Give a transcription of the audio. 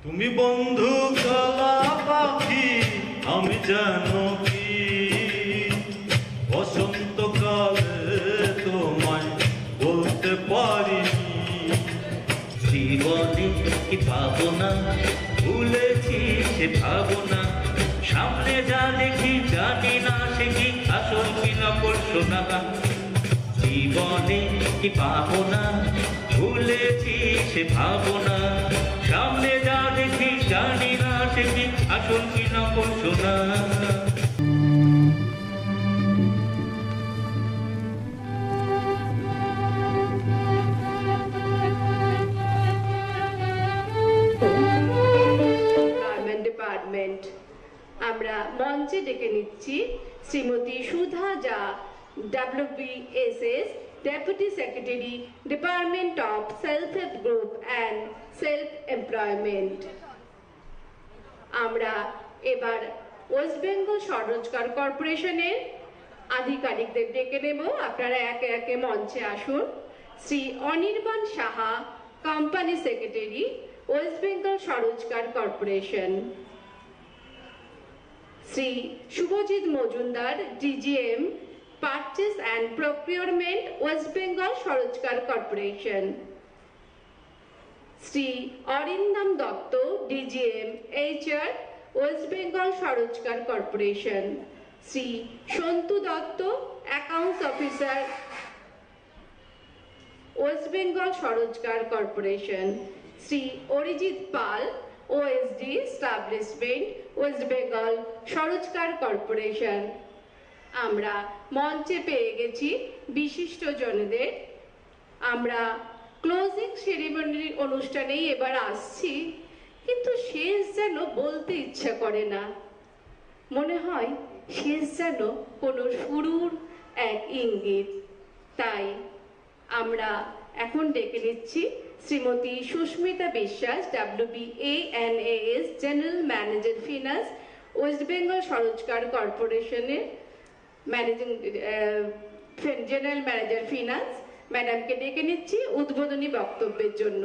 তুমি বন্ধু কালা পাখি আমি জানো কি বসন্তকালে তোমায় বলতে পারিনি জীবনে কি ভাবনা ভুলেছি সে ভাবনা সামনে যা দেখি জানি না সে কি আসল কি নকল শোনা জীবনে কি ভাবনা ভুলেছি সে ভাবনা সামনে যা দেখি জানি না সে কি আসল কি নকল শোনা ডিপার্টমেন্ট আমরা মঞ্চে ডেকে নিচ্ছি শ্রীমতী সুধা জা WBSS Deputy Secretary Department of Self-Help Group and Self-Employment আমরা এবার ওয়েস্ট বেঙ্গল স্বরোজগার কর্পোরেশনের আধিকারিকদের ডেকে নেব আপনারা একে একে মঞ্চে আসুন Shri Anirban Saha company secretary West Bengal Swarojgar Corporation Shri Subhajit Majumdar DGM Purchase and Procurement West Bengal Swarojgar Corporation Shri Arindam Dutta DGM HR West Bengal Swarojgar Corporation Shri Santu Dutta accounts officer West Bengal Swarojgar Corporation Shri Arijit Pal OSD establishment West Bengal Swarojgar Corporation আমরা মঞ্চে পেয়ে গেছি বিশিষ্ট জনদের আমরা ক্লোজিং সেরিমনির অনুষ্ঠানেই এবার আসছি কিন্তু শেষ যেন বলতে ইচ্ছা করে না মনে হয় শেষ যেন কোনো শুরুর এক ইঙ্গিত তাই আমরা এখন ডেকে নিচ্ছি Shrimati Susmita Biswas WBANAS general manager finance West Bengal Swarojgar কর্পোরেশনের ম্যানেজিং জেনারেল ম্যানেজার ফিনান্স ম্যাডামকে ডেকে নিচ্ছি উদ্বোধনী বক্তব্যের জন্য।